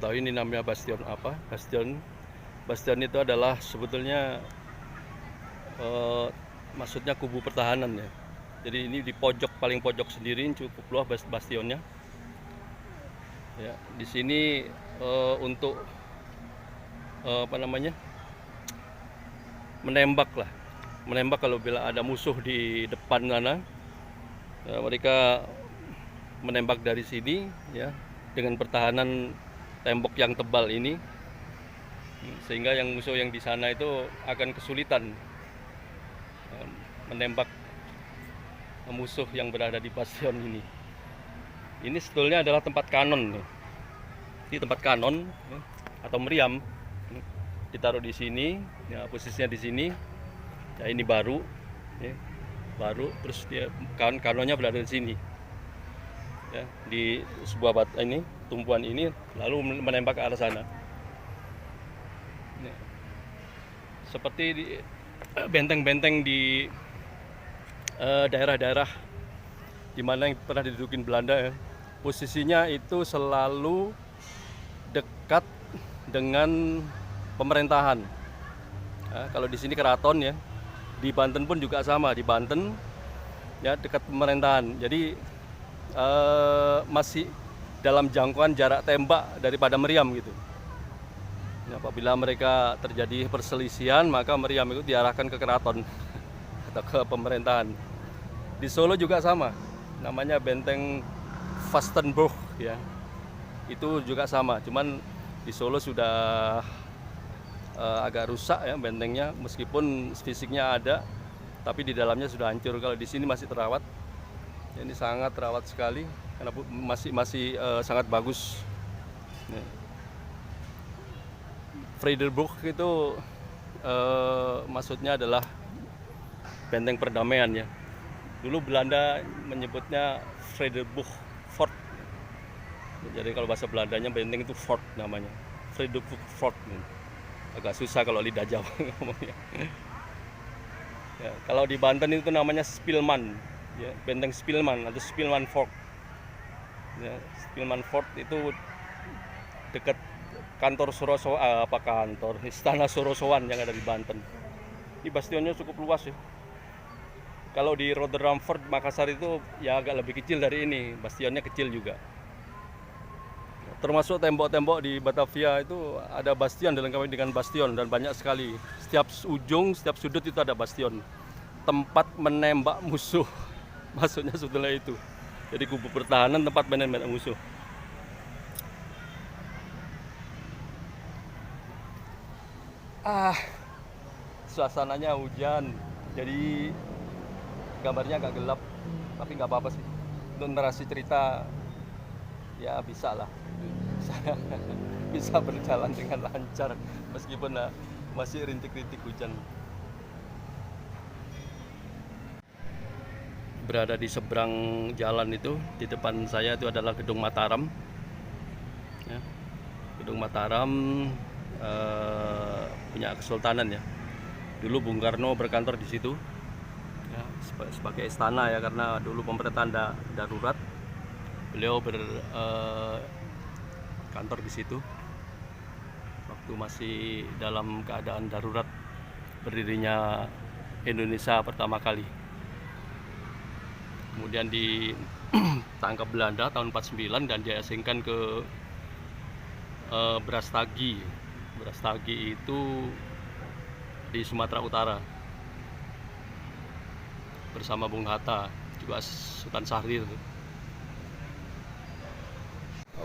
tahu ini namanya bastion apa. Bastion itu adalah sebetulnya maksudnya kubu pertahanan ya. Jadi ini di pojok, paling pojok sendiri, cukup luas bastionnya. Ya, di sini untuk menembak kalau bila ada musuh di depan sana, ya, mereka menembak dari sini ya, dengan pertahanan tembok yang tebal ini, sehingga yang musuh yang di sana itu akan kesulitan menembak musuh yang berada di bastion ini. Ini sebetulnya adalah tempat kanon nih. Ini tempat kanon ya, atau meriam ditaruh di sini ya, posisinya di sini ya. Ini baru ya, terus dia kanonnya berada di sini ya, di sebuah ini tumpuan ini, lalu menembak ke arah sana ya. Seperti di benteng-benteng di daerah-daerah di mana yang pernah didudukin Belanda ya, posisinya itu selalu dekat dengan pemerintahan. Nah, kalau di sini keraton ya, di Banten pun juga sama, di Banten ya dekat pemerintahan. Jadi masih dalam jangkauan jarak tembak daripada meriam gitu. Ya, apabila mereka terjadi perselisihan, maka meriam itu diarahkan ke keraton atau ke pemerintahan. Di Solo juga sama, namanya benteng Vastenburg ya. Itu juga sama, cuman di Solo sudah agak rusak ya bentengnya, meskipun fisiknya ada, tapi di dalamnya sudah hancur. Kalau di sini masih terawat. Ini sangat terawat sekali karena masih sangat bagus. Friedeburg itu maksudnya adalah benteng perdamaian ya. Dulu Belanda menyebutnya Friedeburg Fort. Jadi kalau bahasa Belandanya benteng itu fort namanya. Friedeburg Fort. Agak susah kalau lidah Jawa ngomongnya. Ya, kalau di Banten itu namanya Spilman. Ya, benteng Spilman atau Spilman Fort. Ya, Spilman Fort itu dekat kantor Istana Sorosowan yang ada di Banten. Ini bastionnya cukup luas ya. Kalau di Rotterdam Fort Makassar itu ya agak lebih kecil dari ini, bastionnya kecil juga. Termasuk tembok-tembok di Batavia itu ada bastion, dilengkapi dengan bastion, dan banyak sekali. Setiap ujung, setiap sudut itu ada bastion. Tempat menembak musuh, maksudnya sebetulnya itu. Jadi kubu pertahanan, tempat menembak musuh. Suasananya hujan, jadi gambarnya agak gelap, tapi nggak apa-apa sih. Untuk narasi cerita ya bisa lah, bisa berjalan dengan lancar meskipun masih rintik-rintik hujan. Berada di seberang jalan itu, di depan saya itu adalah Gedung Mataram ya. Gedung Mataram punya kesultanan ya. Dulu Bung Karno berkantor di situ ya, sebagai istana ya, karena dulu pemerintahan darurat. Beliau berkantor di situ waktu masih dalam keadaan darurat berdirinya Indonesia pertama kali. Kemudian ditangkap Belanda tahun 49 dan diasingkan ke Brastagi. Brastagi itu di Sumatera Utara bersama Bung Hatta, juga Sultan Syahrir.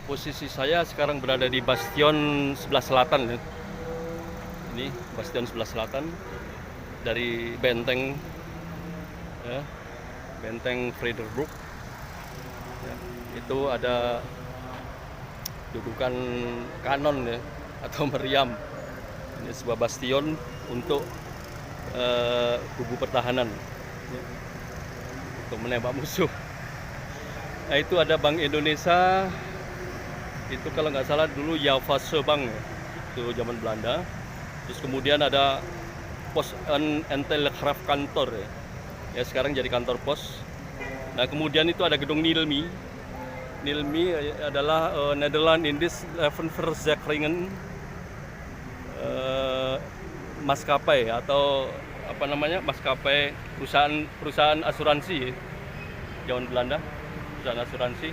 Posisi saya sekarang berada di bastion sebelah selatan. Ini bastion sebelah selatan dari benteng ya, benteng Friedeburg ya. Itu ada dudukan kanon ya, atau meriam. Ini sebuah bastion untuk kubu pertahanan ya, untuk menembak musuh. Nah, itu ada Bank Indonesia, itu kalau nggak salah dulu Javase Bank ya, itu zaman Belanda. Terus kemudian ada Pos en Telegraaf Kantor ya, sekarang jadi kantor pos. Nah kemudian itu ada gedung Nilmi. Nilmi adalah Nederland Indisch Levensverzekeringen, maskapai atau apa namanya, maskapai perusahaan asuransi zaman Belanda, perusahaan asuransi.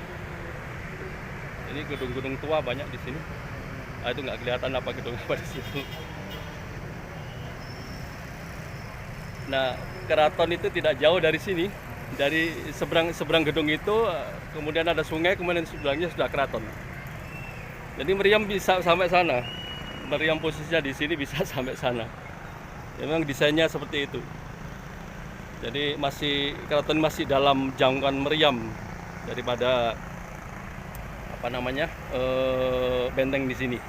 Ini gedung-gedung tua banyak di sini. Itu nggak kelihatan apa gedung apa di situ. Nah, keraton itu tidak jauh dari sini. Dari seberang gedung itu, kemudian ada sungai, kemudian sebelahnya sudah keraton. Jadi meriam bisa sampai sana. Meriam posisinya di sini bisa sampai sana. Memang desainnya seperti itu. Jadi keraton masih dalam jangkauan meriam daripada apa namanya, benteng di sini.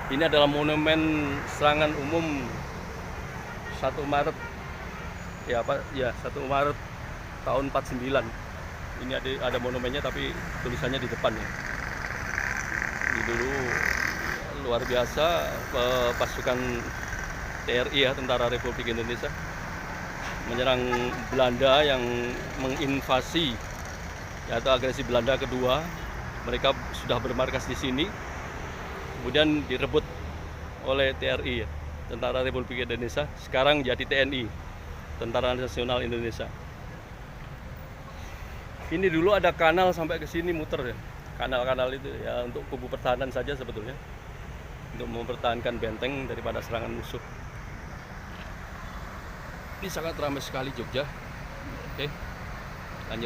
Ini adalah monumen serangan umum 1 Maret 1 Maret tahun 49. Ini ada monumennya tapi tulisannya di depan ya. Ini dulu luar biasa pasukan TRI ya, Tentara Republik Indonesia, menyerang Belanda yang menginvasi atau agresi Belanda kedua. Mereka sudah bermarkas di sini, kemudian direbut oleh TRI ya, Tentara Republik Indonesia, sekarang jadi TNI, Tentara Nasional Indonesia. Ini dulu ada kanal sampai ke sini muter ya. Kanal-kanal itu ya untuk kubu pertahanan saja sebetulnya, untuk mempertahankan benteng daripada serangan musuh. Ini sangat ramai sekali Jogja. Oke, lanjut.